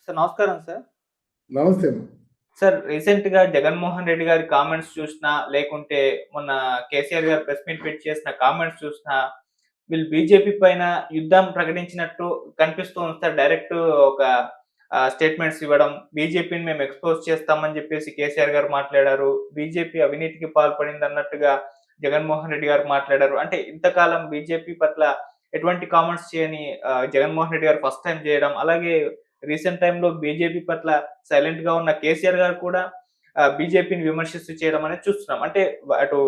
Sir నమస్కారం sir. నమస్తే. Sir రీసెంట్‌గా జగన్మోహన్ రెడ్డి గారి కామెంట్స్ చూసినా, లేకుంటే మొన్న కేసీఆర్ గారు ప్రెస్ మీట్ పెట్టి చేసిన కామెంట్స్ చూసినా, వీళ్ళు బీజేపీ పైన యుద్ధం ప్రకటించినట్టు కనిపిస్తూ ఉంది సార్. డైరెక్ట్ ఒక స్టేట్మెంట్స్ ఇవ్వడం. బీజేపీని మేము ఎక్స్‌పోజ్ చేస్తామని చెప్పేసి కేసీఆర్ గారు మాట్లాడారు. బీజేపీ అవినీతికి పాల్పడిందన్నట్టుగా జగన్మోహన్ రెడ్డి గారు మాట్లాడారు. అంటే ఇంతకాలం బీజేపీ పట్ల ఎటువంటి కామెంట్స్ చేయని జగన్మోహన్ రెడ్డి గారు ఫస్ట్ టైమ్ చేయడం. అలాగే రీసెంట్ టైమ్‌లో బీజేపీ పట్ల సైలెంట్‌గా ఉన్న కేసీఆర్ గారు కూడా బీజేపీని విమర్శిస్తూ చేయడం అనేది చూస్తున్నాం. అంటే అటు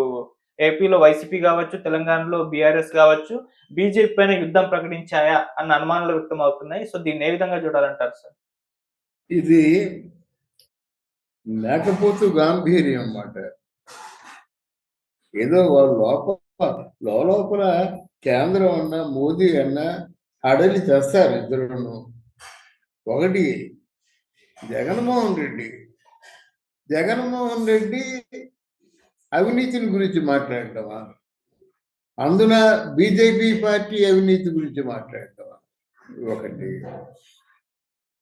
ఏపీలో వైసీపీ గావచ్చు, తెలంగాణలో బీఆర్ఎస్ గావచ్చు, బీజేపీ పైన యుద్ధం ప్రకటించాయా అన్న అనుమానాలు వ్యక్తమవుతున్నాయి. సో దీన్ని ఏ విధంగా చూడాలంటారు సార్? ఇది లేకపోతూ గాంభీర్యం అన్నమాట. ఏదో వాళ్ళు లోపల కేంద్రం అన్నా మోదీ అన్నా అడలి చేస్తారు ఇద్దరును. ఒకటి జగన్మోహన్ రెడ్డి అవినీతిని గురించి మాట్లాడటమా, అందున బీజేపీ పార్టీ అవినీతి గురించి మాట్లాడటమా ఒకటి.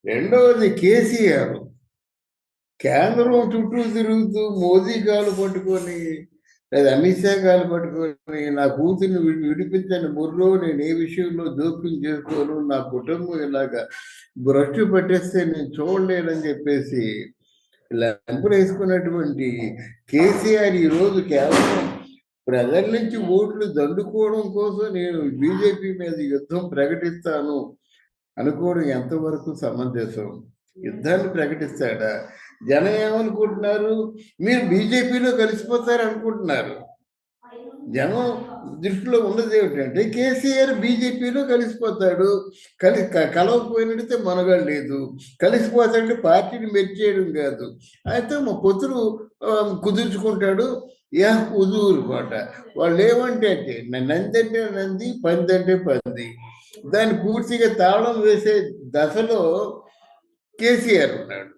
రెండవది కేసీఆర్ కేంద్రం చుట్టూ తిరుగుతూ మోదీ కాలు పట్టుకొని లేదా అమిత్ షా కాలు పట్టుకొని నా కూతుర్ని విడిపించని బుర్రో, నేను ఏ విషయంలో జోక్యం చేసుకోను, నా కుటుంబం ఇలాగా భ్రష్టు పట్టేస్తే నేను చూడలేనని చెప్పేసి లెంపలు వేసుకున్నటువంటి కేసీఆర్ ఈరోజు కేవలం ప్రజల నుంచి ఓట్లు దండుకోవడం కోసం నేను బీజేపీ మీద యుద్ధం ప్రకటిస్తాను అనుకోవడం ఎంతవరకు సమంజసం? యుద్ధాన్ని ప్రకటిస్తాడా? జనం ఏమనుకుంటున్నారు? మీరు బీజేపీలో కలిసిపోతారు అనుకుంటున్నారు. జనం దృష్టిలో ఉన్నది ఏమిటంటే కేసీఆర్ బీజేపీలో కలిసిపోతాడు, కలవకపోయినట్టే మనగా లేదు, కలిసిపోతాడంటే పార్టీని మెచ్చేయడం కాదు, అయితే మా పొత్తులు కుదుర్చుకుంటాడు. కుదురు మాట. వాళ్ళు ఏమంటే అంటే నంది అంటే నంది, పంది అంటే పంది, దాన్ని పూర్తిగా తాళం వేసే దశలో కేసీఆర్ ఉన్నాడు.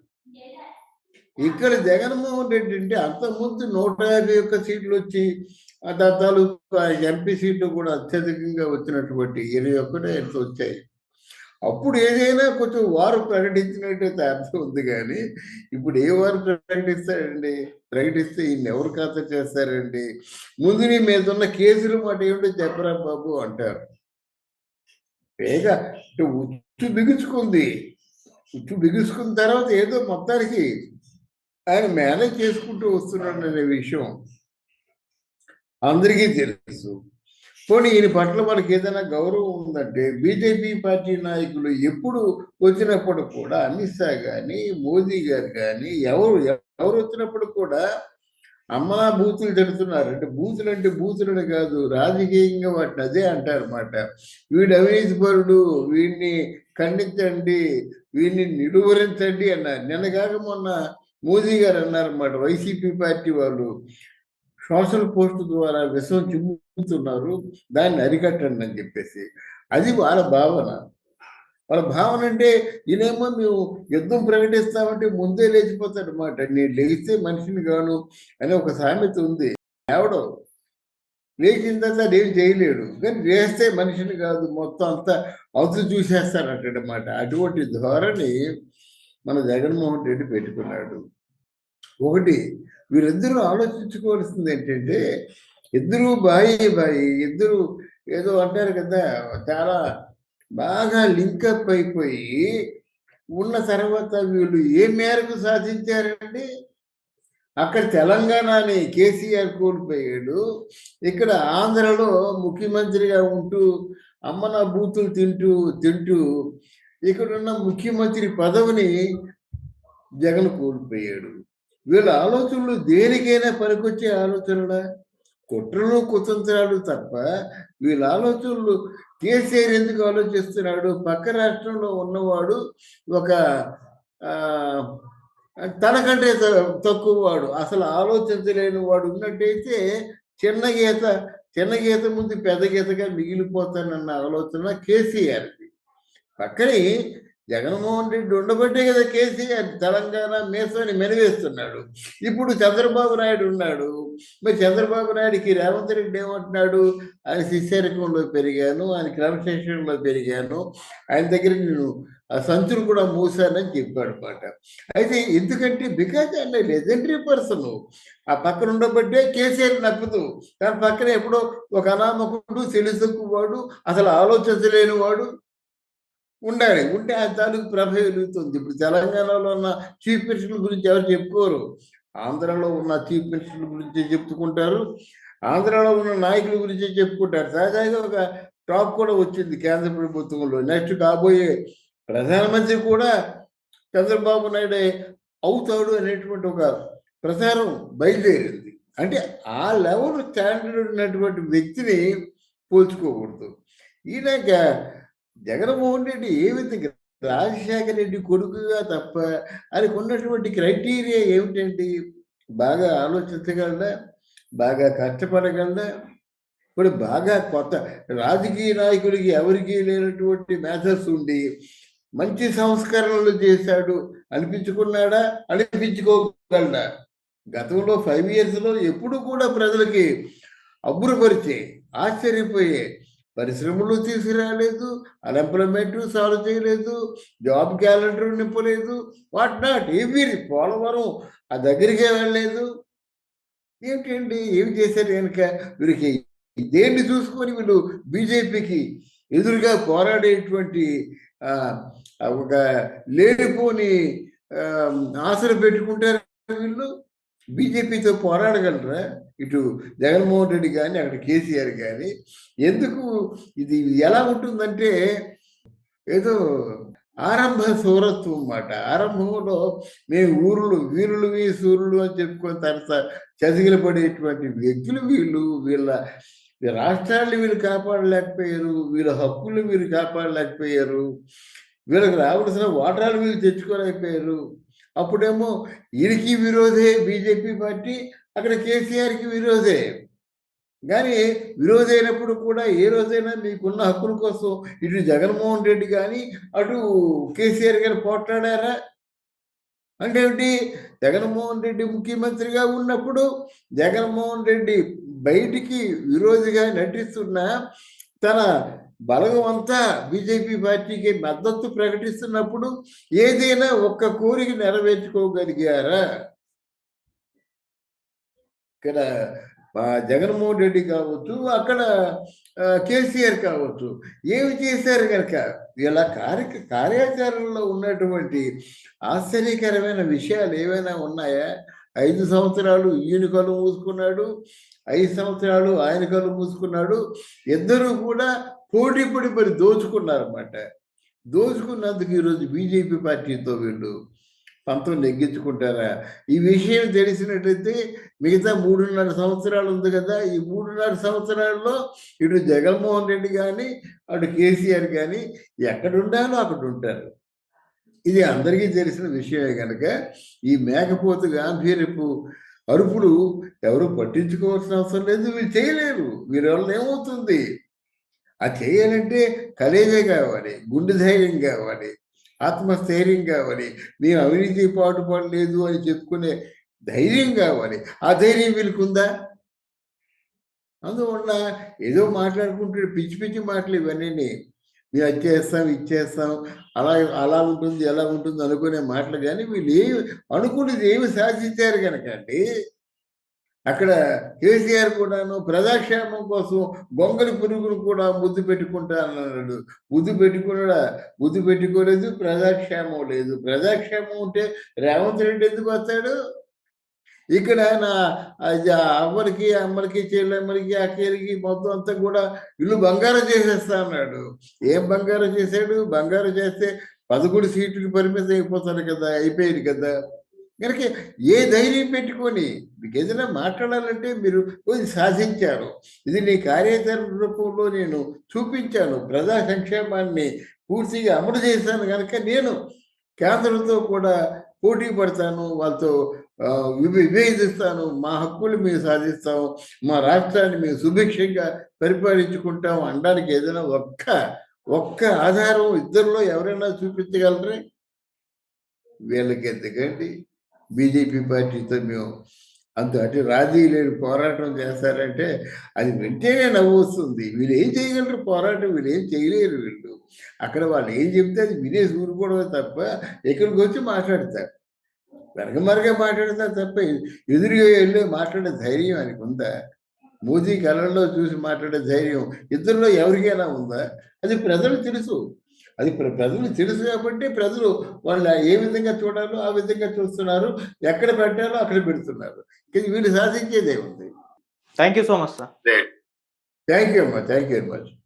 ఇక్కడ జగన్మోహన్ రెడ్డి అంటే అంతకుముందు 151 సీట్లు వచ్చి దాని తాలూకా ఎంపీ సీట్లు కూడా అత్యధికంగా వచ్చినటువంటి 21 ఎంత వచ్చాయి. అప్పుడు ఏదైనా కొంచెం వారు ప్రకటించినట్టయితే అర్థం ఉంది. కానీ ఇప్పుడు ఏ వారు ప్రకటిస్తారండి? ప్రకటిస్తే ఈయన ఎవరు ఖాతా చేస్తారండి? ముందు నీ మీద ఉన్న కేసులు మాట ఏమిటో చెప్పరా బాబు అంటారు. పైగా ఉచ్చు బిగుసుకున్న తర్వాత ఏదో మొత్తానికి ఆయన మేనేజ్ చేసుకుంటూ వస్తున్నాడు అనే విషయం అందరికీ తెలుసు. పోనీ ఈయన పట్ల వాళ్ళకి ఏదైనా గౌరవం ఉందంటే బీజేపీ పార్టీ నాయకులు ఎప్పుడు వచ్చినప్పుడు కూడా అమిత్ షా కానీ మోదీ గారు కానీ ఎవరు వచ్చినప్పుడు కూడా అమ్మా బూతులు తిడుతున్నారు. అంటే బూతులని కాదు, రాజకీయంగా వాటిని అదే అంటారు అన్నమాట. వీడు అవినీతి పరుడు, వీడిని ఖండించండి, వీడిని నిలువరించండి అన్నారు. నిన్నగాక మొన్న మోదీ గారు అన్నారన్నమాట, వైసీపీ పార్టీ వాళ్ళు సోషల్ పోస్ట్ ద్వారా విషం చిమ్ముతున్నారు, దాన్ని అరికట్టండి అని చెప్పేసి. అది వాళ్ళ భావన. అంటే ఈయనేమో మేము యుద్ధం ప్రకటిస్తామంటే ముందే లేచిపోతాడు అన్నమాట. నేను లేస్తే మనిషిని కాను అని ఒక సామెత ఉంది. ఎవడో లేచిన తర్వాత ఏం చేయలేడు, కానీ లేస్తే మనిషిని కాదు, మొత్తం అంతా అవతలు చూసేస్తానంటాడన్నమాట. అటువంటి ధోరణి మన జగన్మోహన్ రెడ్డి పెట్టుకున్నాడు. ఒకటి, వీరిద్దరూ ఆలోచించుకోవాల్సింది ఏంటంటే ఇద్దరు బాయి ఇద్దరు ఏదో అంటారు కదా, చాలా బాగా లింకప్ అయిపోయి ఉన్న తర్వాత వీళ్ళు ఏ మేరకు సాధించారండి? అక్కడ తెలంగాణని కేసీఆర్ కోల్పోయాడు, ఇక్కడ ఆంధ్రలో ముఖ్యమంత్రిగా ఉంటూ అమ్మన బూతులు తింటూ ఇక్కడున్న ముఖ్యమంత్రి పదవిని జగన్ కోల్పోయాడు. వీళ్ళ ఆలోచనలు దేనికైనా పనికొచ్చే ఆలోచనలా? కుట్రలు కుతంత్రాలు తప్ప వీళ్ళ ఆలోచనలు. కేసీఆర్ ఎందుకు ఆలోచిస్తున్నాడు? పక్క రాష్ట్రంలో ఉన్నవాడు ఒక తనకంటే తక్కువ వాడు, అసలు ఆలోచించలేని వాడు ఉన్నట్టయితే చిన్న గీత ముందు పెద్ద గీతగా మిగిలిపోతానన్న ఆలోచన కేసీఆర్ది. పక్కనే జగన్మోహన్ రెడ్డి ఉండబట్టే కదా కేసీఆర్ తెలంగాణ మేసని మెనవేస్తున్నాడు. ఇప్పుడు చంద్రబాబు నాయుడు ఉన్నాడు. మరి చంద్రబాబు నాయుడికి రేవంత్ రెడ్డి ఏమంటున్నాడు? ఆయన శిష్యరకంలో పెరిగాను, ఆయన క్రమశిక్షణలో పెరిగాను, ఆయన దగ్గర నేను ఆ సంచులు కూడా మూసానని చెప్పాడు మాట. అయితే ఎందుకంటే బికాజ్ ఆయన లెజెండరీ పర్సన్. ఆ పక్కన ఉండబట్టే కేసీఆర్ నప్పదు. దాని పక్కన ఎప్పుడో ఒక అనామకుడు, తెలుసుకువాడు, అసలు ఆలోచించలేని వాడు ఉండాలి. ఉంటే ఆ తాలూకు ప్రభ వెలుగుతుంది. ఇప్పుడు తెలంగాణలో ఉన్న చీఫ్ మినిస్టర్ల గురించి ఎవరు చెప్పుకోరు. ఆంధ్రాలో ఉన్న చీఫ్ మినిస్టర్ల గురించి చెప్పుకుంటారు, ఆంధ్రాలో ఉన్న నాయకుల గురించి చెప్పుకుంటారు. తాజాగా ఒక టాక్ కూడా వచ్చింది కేంద్ర ప్రభుత్వంలో, నెక్స్ట్ కాబోయే ప్రధానమంత్రి కూడా చంద్రబాబు నాయుడే అవుతాడు అనేటువంటి ఒక ప్రచారం బయలుదేరింది. అంటే ఆ లెవెల్ స్టాండర్డ్ ఉన్నటువంటి వ్యక్తిని పోల్చుకోకూడదు. ఈయన జగన్మోహన్ రెడ్డి ఏ విధంగా రాజశేఖర రెడ్డి కొడుకుగా తప్ప ఆయనకు ఉన్నటువంటి క్రైటీరియా ఏమిటండి? బాగా ఆలోచించగలడా, బాగా కష్టపడగలడా, ఇప్పుడు బాగా కొత్త రాజకీయ నాయకుడికి ఎవరికి లేనటువంటి మేధస్సు ఉండి మంచి సంస్కరణలు చేశాడు అనిపించుకున్నాడా, అనిపించుకోగలడా? గతంలో 5 yearsలో ఎప్పుడు కూడా ప్రజలకి అబ్బురపరిచే, ఆశ్చర్యపోయే పరిశ్రమలు తీసుకురాలేదు, అన్ఎంప్లాయ్మెంట్ సాల్వ్ చేయలేదు, జాబ్ క్యాలెండర్ నింపలేదు, వాట్ నాట్ ఏమీ. పోలవరం ఆ దగ్గరికే వెళ్ళలేదు. ఏమిటండి ఏమి చేశారు కనుక వీరికి? దేన్ని చూసుకొని వీళ్ళు బీజేపీకి ఎదురుగా పోరాడేటువంటి ఒక లేనిపోని ఆశలు పెట్టుకుంటారు వీళ్ళు. బీజేపీతో పోరాడగలరా ఇటు జగన్మోహన్ రెడ్డి కానీ అక్కడ కేసీఆర్ కానీ? ఎందుకు ఇది ఎలా ఉంటుందంటే ఏదో ఆరంభ సూరత్వం అన్నమాట. ఆరంభంలో మేము వీరులు సూర్యులు అని చెప్పుకొని తర్వాత చతికిల పడేటువంటి వ్యక్తులు వీళ్ళు. వీళ్ళ రాష్ట్రాన్ని వీళ్ళు కాపాడలేకపోయారు, వీళ్ళ హక్కులు వీళ్ళు కాపాడలేకపోయారు, వీళ్ళకి రావాల్సిన ఓటర్లు వీళ్ళు తెచ్చుకోలేకపోయారు. అప్పుడేమో ఈయనకి విరోధే బీజేపీ పార్టీ, అక్కడ కేసీఆర్కి విరోధే. కానీ విరోధైనప్పుడు కూడా ఏ రోజైనా మీకున్న హక్కుల కోసం ఇటు జగన్మోహన్ రెడ్డి కానీ అటు కేసీఆర్ గారు పోట్లాడారా? అంటే ఏమిటి? జగన్మోహన్ రెడ్డి ముఖ్యమంత్రిగా ఉన్నప్పుడు జగన్మోహన్ రెడ్డి బయటికి విరోధిగా నటిస్తున్న తన బలగం అంతా బీజేపీ పార్టీకి మద్దతు ప్రకటిస్తున్నప్పుడు ఏదైనా ఒక్క కోరిక నెరవేర్చుకోగలిగారా? ఇక్కడ జగన్మోహన్ రెడ్డి కావచ్చు, అక్కడ కేసీఆర్ కావచ్చు, ఏమి చేశారు కనుక వీళ్ళ కార్యాచరణలో ఉన్నటువంటి ఆశ్చర్యకరమైన విషయాలు ఏమైనా ఉన్నాయా? 5 సంవత్సరాలు ఈయన కళ్ళు మూసుకున్నాడు, 5 సంవత్సరాలు ఆయన కళ్ళు మూసుకున్నాడు. ఇద్దరూ కూడా పోటీ పడి మరి దోచుకున్నారన్నమాట. దోచుకున్నందుకు ఈరోజు బీజేపీ పార్టీతో వీళ్ళు పంతం నెగ్గించుకుంటారా? ఈ విషయం తెలిసినట్టయితే మిగతా 3.5 సంవత్సరాలు ఉంది కదా, ఈ 3.5 సంవత్సరాల్లో ఇటు జగన్మోహన్ రెడ్డి కానీ అటు కేసీఆర్ కానీ ఎక్కడ ఉండాలో అక్కడ ఉంటారు. ఇది అందరికీ తెలిసిన విషయమే కనుక ఈ మేకపోతు గాంభీర్యపు అరుపులు ఎవరు పట్టించుకోవాల్సిన అవసరం లేదు. వీళ్ళు చేయలేరు. వీరి వల్ల ఏమవుతుంది? అది చేయాలంటే కలేజే కావాలి, గుండె ధైర్యం కావాలి, ఆత్మస్థైర్యం కావాలి, మేము అవినీతి పాటుపడలేదు అని చెప్పుకునే ధైర్యం కావాలి. ఆ ధైర్యం వీళ్ళకుందా? అందువల్ల ఏదో మాట్లాడుకుంటే పిచ్చి పిచ్చి మాటలు ఇవన్నీ. మేము అది ఇచ్చేస్తాం, అలా ఉంటుంది ఎలా ఉంటుంది అనుకునే మాటలు. కానీ వీళ్ళు ఏమి అనుకునేది ఏమి సాధించారు కనుక అండి. అక్కడ కేసీఆర్ కూడాను ప్రజాక్షేమం కోసం గొంగలి పురుగును కూడా ముద్దు పెట్టుకుంటా అన్నాడు. ముద్దు పెట్టుకోలేదు, ప్రజాక్షేమం లేదు. ప్రజాక్షేమం ఉంటే రేవంత్ రెడ్డి ఎందుకు వస్తాడు? ఇక్కడ నా అవ్వలకి, అమ్మలకి, చెల్లెమ్మలకి, అక్కలకి మొత్తం అంతా కూడా ఇల్లు బంగారం చేసేస్తా అన్నాడు. ఏం బంగారం చేశాడు? బంగారం చేస్తే 11 సీట్లకు పరిమితం అయిపోతారు కదా, అయిపోయింది కదా. కనుక ఏ ధైర్యం పెట్టుకొని మీకు ఏదైనా మాట్లాడాలంటే మీరు సాధించారు, ఇది నీ కార్యాచరణ రూపంలో నేను చూపించాను, ప్రజా సంక్షేమాన్ని పూర్తిగా అమలు చేశాను కనుక నేను కేంద్రంతో కూడా పోటీ పడతాను, వాళ్ళతో విభేదిస్తాను, మా హక్కులు మేము సాధిస్తాం, మా రాష్ట్రాన్ని మేము సుభిక్షంగా పరిపాలించుకుంటాం అనడానికి ఏదైనా ఒక్క ఒక్క ఆధారం ఇద్దరిలో ఎవరైనా చూపించగలరే? వీళ్ళకి ఎందుకండి బీజేపీ పార్టీతో మేము అంటే రాజీ లేని పోరాటం చేస్తారంటే అది వింటేనే నవ్వు వస్తుంది. వీళ్ళు ఏం చేయగలరు పోరాటం? వీళ్ళు ఏం చేయలేరు. వీళ్ళు అక్కడ వాళ్ళు ఏం చెప్తే అది వినేసి ఊరుకోవడమే తప్ప ఇక్కడికి వచ్చి మాట్లాడతారు. వెనకమరగా మాట్లాడతారు తప్ప ఎదురుగా వెళ్ళి మాట్లాడే ధైర్యం ఆయనకు ఉందా? మోదీ కళ్ళల్లో చూసి మాట్లాడే ధైర్యం ఇద్దరిలో ఎవరికైనా ఉందా? అది ప్రజలు తెలుసు. అది ప్రజలు తెలుసు కాబట్టి ప్రజలు వాళ్ళు ఏ విధంగా చూడాలో ఆ విధంగా చూస్తున్నారు. ఎక్కడ పెట్టాలో అక్కడ పెడుతున్నారు. కానీ వీళ్ళు సాధించేదే ఉంది. Thank you so much sir. Thank you అమ్మా. Thank you very much.